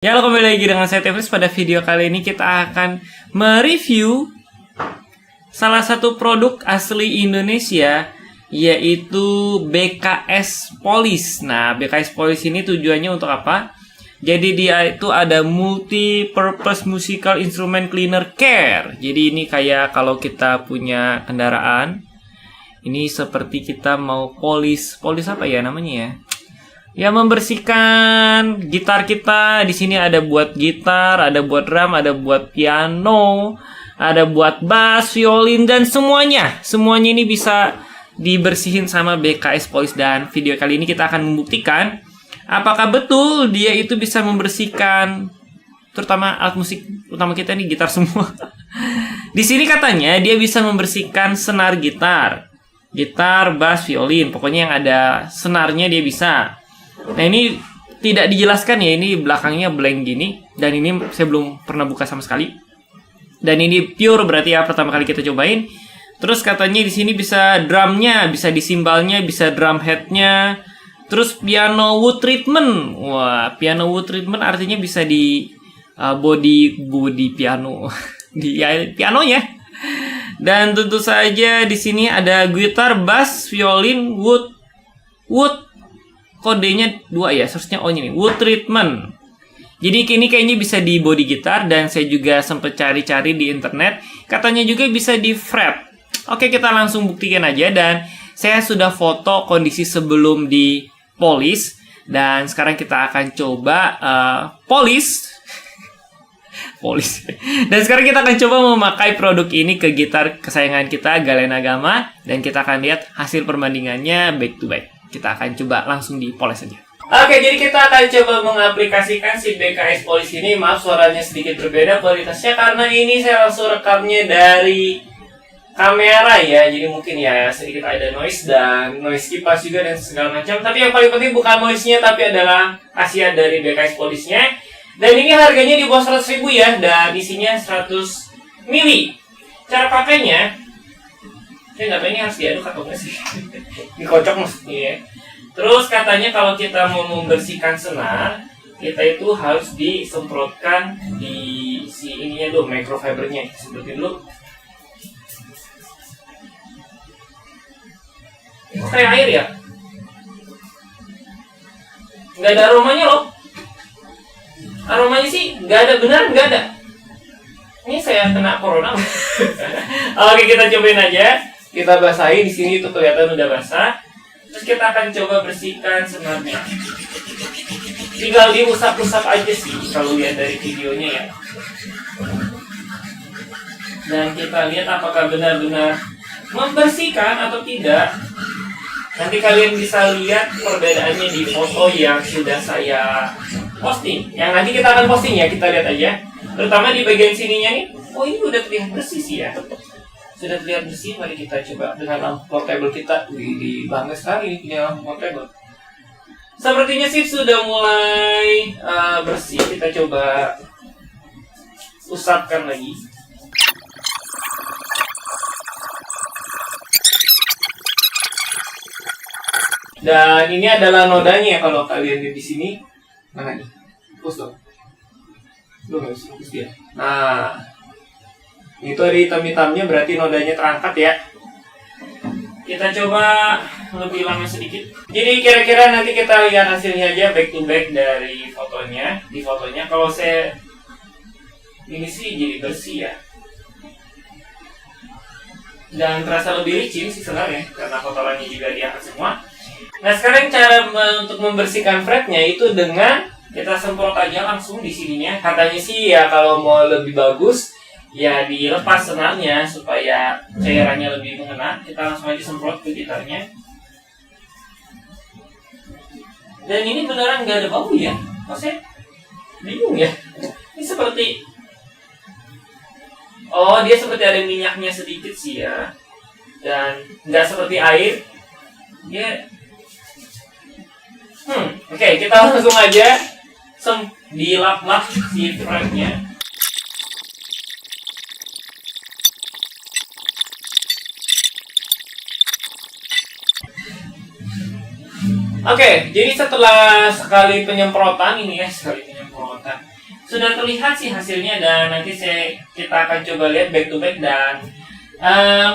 Ya, halo, kembali lagi dengan saya Tefris. Pada video kali ini kita akan mereview salah satu produk asli Indonesia, yaitu BKS Polish. Nah, BKS Polish ini tujuannya untuk apa? Jadi dia itu ada multi purpose musical instrument cleaner care. Jadi ini kayak kalau kita punya kendaraan, ini seperti kita mau polish apa ya namanya ya? Ya, membersihkan gitar kita. Di sini ada buat gitar, ada buat drum, ada buat piano, ada buat bass, violin, dan semuanya. Semuanya ini bisa dibersihin sama BKS Polish. Dan video kali ini kita akan membuktikan apakah betul dia itu bisa membersihkan, terutama alat musik utama kita nih, gitar semua. Di sini katanya dia bisa membersihkan senar gitar, bass, violin. Pokoknya yang ada senarnya dia bisa. Nah, ini tidak dijelaskan ya, ini belakangnya blank gini, dan ini saya belum pernah buka sama sekali. Dan ini pure berarti ya, pertama kali kita cobain. Terus katanya di sini bisa drumnya, bisa di simbalnya, bisa drum headnya. Terus piano wood treatment. Wah, piano wood treatment artinya bisa di body piano di pianonya. Dan tentu saja di sini ada gitar, bass, violin, wood kodenya 2 ya, seharusnya O-nya nih, wood treatment. Jadi ini kayaknya bisa di body gitar, dan saya juga sempat cari-cari di internet, katanya juga bisa di fret. Oke, kita langsung buktikan aja, dan saya sudah foto kondisi sebelum di polish, dan sekarang kita akan coba polish. Dan sekarang kita akan coba memakai produk ini ke gitar kesayangan kita, Galena Gamma, dan kita akan lihat hasil perbandingannya back to back. Kita akan coba langsung dipoles saja. Oke, jadi kita akan coba mengaplikasikan si BKS Polish ini. Maaf, suaranya sedikit berbeda kualitasnya karena ini saya langsung rekamnya dari kamera ya. Jadi mungkin ya sedikit ada noise dan noise kipas juga dan segala macam. Tapi yang paling penting bukan noise-nya, tapi adalah khasiat dari BKS Polish-nya. Dan ini harganya di bawah 100.000 ya, dan isinya 100 ml. Cara pakainya, saya nggak tahu ini harus diaduk atau nggak sih. Dikocok maksudnya ya. Terus katanya kalau kita mau membersihkan senar, kita itu harus disemprotkan di si ininya dulu, microfibernya. Seperti dulu. Kayak air ya. Nggak ada aromanya loh. Aromanya sih nggak ada, beneran nggak ada. Ini saya kena corona. Oke, kita cobain aja. Kita basahin di sini, itu kelihatan udah basah. Terus kita akan coba bersihkan senarnya. Tinggal diusap-usap aja sih kalau lihat dari videonya ya. Dan kita lihat apakah benar-benar membersihkan atau tidak. Nanti kalian bisa lihat perbedaannya di foto yang sudah saya posting. Yang nanti kita akan posting ya, kita lihat aja. Terutama di bagian sininya nih. Oh, ini udah terlihat bersih sih ya. Sudah terlihat bersih, mari kita coba dengan lampu portable kita. Wih, bangga sekali punya lampu portable. Sepertinya sih sudah mulai bersih. Kita coba usapkan lagi. Dan ini adalah nodanya kalau kalian lihat di sini. Nah, ini. Fokus dong. Lu nggak bisa fokus dia. Nah, itu ada hitam-hitamnya, berarti nodanya terangkat ya. Kita coba lebih lama sedikit. Jadi kira-kira nanti kita lihat hasilnya aja back to back dari fotonya. Di fotonya kalau saya ini sih jadi bersih ya. Dan terasa lebih licin sih sebenarnya karena kotorannya juga diangkat semua. Nah, sekarang cara untuk membersihkan fretnya itu dengan kita semprot aja langsung di sininya. Katanya sih ya kalau mau lebih bagus ya dilepas senarnya supaya cairannya lebih mengena. Kita langsung aja semprot ke gitarnya. Dan ini beneran nggak ada bau ya. Maksudnya bingung ya. Ini seperti, oh dia seperti ada minyaknya sedikit sih ya. Dan nggak seperti air. Dia oke, kita langsung aja dilap-lap si fretnya. Oke, jadi setelah sekali penyemprotan ini ya, sekali penyemprotan penyemprotan. Sudah terlihat sih hasilnya, dan nanti kita akan coba lihat back to back, dan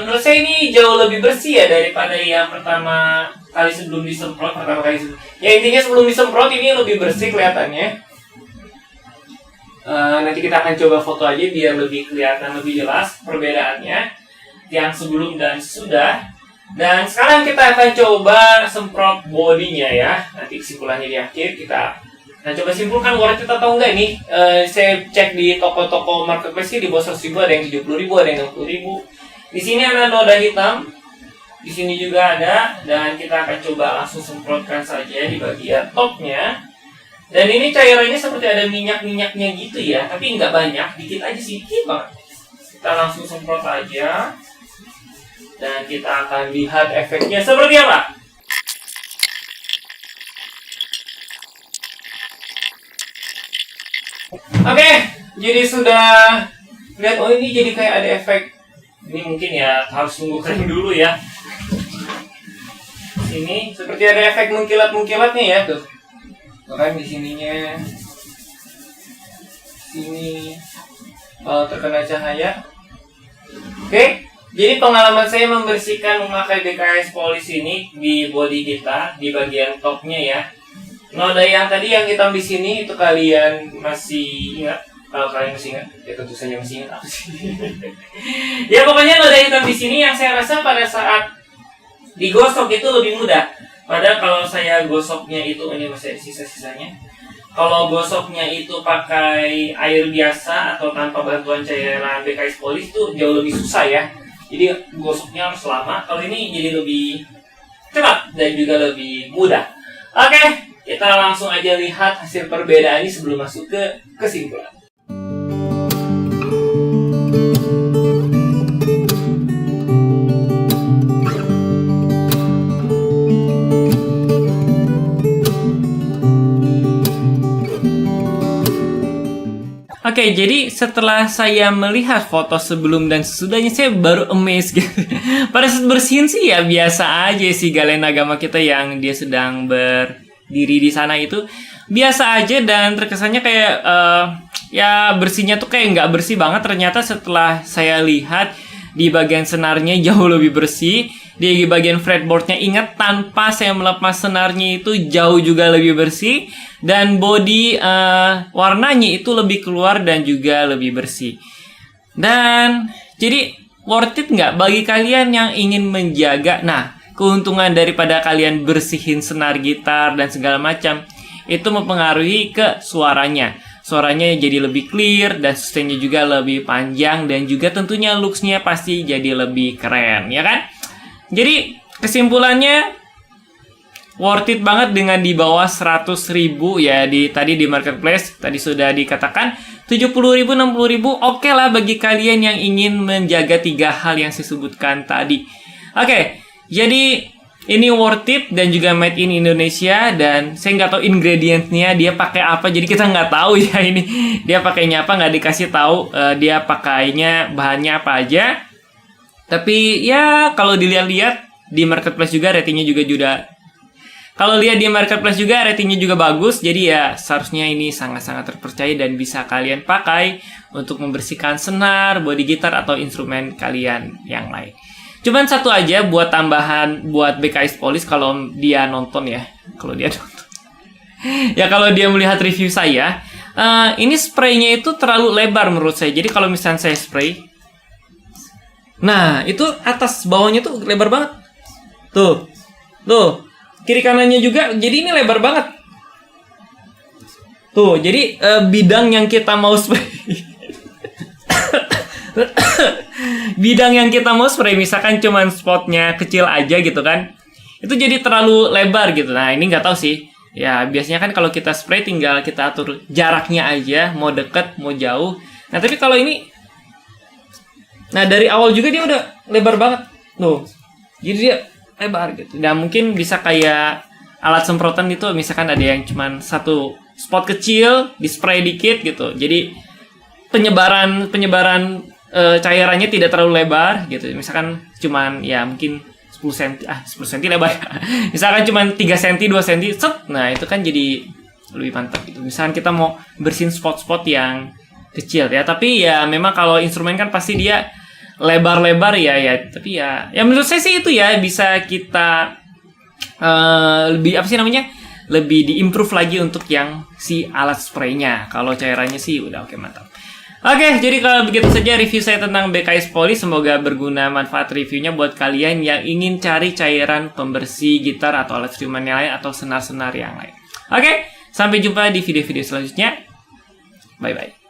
menurut saya ini jauh lebih bersih ya daripada yang pertama kali sebelum disemprot. Ya intinya sebelum disemprot ini lebih bersih kelihatannya. Nanti kita akan coba foto aja biar lebih kelihatan lebih jelas perbedaannya yang sebelum dan sesudah. Dan sekarang kita akan coba semprot bodinya ya. Nanti kesimpulannya di akhir kita coba simpulkan worth it atau enggak nih. Saya cek di toko-toko marketplace sih di bawah 100.000, ada yang 70.000, ada yang 60.000. Di sini ada noda hitam, di sini juga ada, dan kita akan coba langsung semprotkan saja di bagian topnya. Dan ini cairannya seperti ada minyak-minyaknya gitu ya, tapi nggak banyak, dikit aja, sedikit banget. Kita langsung semprot aja, dan kita akan lihat efeknya seperti apa. Oke, jadi sudah lihat, oh ini jadi kayak ada efek. Ini mungkin ya harus tunggu kering dulu ya. Sini seperti ada efek mengkilat-mengkilatnya ya tuh. Kan di sininya, sini terkena cahaya. Oke, jadi pengalaman saya membersihkan memakai BKS Polish ini di body kita di bagian topnya ya. Noda yang tadi yang hitam di sini itu kalian masih ingat? Kalau kalian masih ingat, ya tentu saja masih ingat apa sih? Ya pokoknya noda hitam di sini yang saya rasa pada saat digosok itu lebih mudah. Padahal kalau saya gosoknya itu, ini masih ada sisa-sisanya. Kalau gosoknya itu pakai air biasa atau tanpa bantuan cairan BKS Polish itu jauh lebih susah ya. Jadi gosoknya harus lama. Kalau ini jadi lebih cepat dan juga lebih mudah. Oke, kita langsung aja lihat hasil perbedaan ini sebelum masuk ke kesimpulan. Oke, jadi setelah saya melihat foto sebelum dan sesudahnya, saya baru amazed gitu. Pada saat bersihin sih ya biasa aja sih Galen agama kita yang dia sedang berdiri di sana itu biasa aja, dan terkesannya kayak ya bersihnya tuh kayak nggak bersih banget. Ternyata setelah saya lihat di bagian senarnya jauh lebih bersih. Di bagian fretboardnya, ingat tanpa saya melepas senarnya itu jauh juga lebih bersih. Dan body warnanya itu lebih keluar dan juga lebih bersih. Dan jadi worth it nggak bagi kalian yang ingin menjaga? Nah, keuntungan daripada kalian bersihin senar gitar dan segala macam itu mempengaruhi ke suaranya. Suaranya jadi lebih clear dan sustainnya juga lebih panjang, dan juga tentunya looks-nya pasti jadi lebih keren, ya kan? Jadi kesimpulannya worth it banget dengan di bawah 100.000 ya tadi di marketplace. Tadi sudah dikatakan 70.000, 60.000 oke lah bagi kalian yang ingin menjaga 3 hal yang saya sebutkan tadi. Oke, jadi ini worth it dan juga made in Indonesia, dan saya nggak tahu ingredients-nya dia pakai apa, jadi kita nggak tahu ya ini dia pakainya apa, nggak dikasih tahu dia pakainya bahannya apa aja. Tapi ya kalau dilihat-lihat di marketplace juga ratingnya juga kalau lihat di marketplace juga ratingnya juga bagus. Jadi ya seharusnya ini sangat-sangat terpercaya dan bisa kalian pakai untuk membersihkan senar, body gitar atau instrumen kalian yang lain. Cuman satu aja buat tambahan buat BKS Polish kalau dia nonton ya. Kalau dia nonton. Ya kalau dia melihat review saya, ini spraynya itu terlalu lebar menurut saya. Jadi kalau misalnya saya spray, nah itu atas bawahnya tuh lebar banget. Tuh. Kiri kanannya juga, jadi ini lebar banget. Tuh, jadi bidang yang kita mau spray. Bidang yang kita mau spray, misalkan cuman spotnya kecil aja gitu kan, itu jadi terlalu lebar gitu. Nah ini nggak tahu sih. Ya biasanya kan kalau kita spray tinggal kita atur jaraknya aja, mau deket, mau jauh. Nah tapi kalau ini, nah dari awal juga dia udah lebar banget. Tuh, jadi dia lebar gitu. Dan mungkin bisa kayak alat semprotan itu, misalkan ada yang cuman satu spot kecil, di spray dikit gitu. Jadi penyebaran cairannya tidak terlalu lebar gitu. Misalkan cuman ya mungkin 10 cm lebar. Misalkan cuman 3 cm, 2 cm, set. Nah, itu kan jadi lebih mantap gitu. Misalkan kita mau bersihin spot-spot yang kecil ya, tapi ya memang kalau instrumen kan pasti dia lebar-lebar ya, tapi ya menurut saya sih itu ya bisa kita lebih apa sih namanya, lebih diimprove lagi untuk yang si alat spraynya. Kalau cairannya sih udah oke, mantap. Oke, jadi kalau begitu saja review saya tentang BKS Poly. Semoga berguna manfaat reviewnya buat kalian yang ingin cari cairan pembersih gitar atau alat instrumen yang lain atau senar-senar yang lain. Oke, sampai jumpa di video-video selanjutnya. Bye-bye.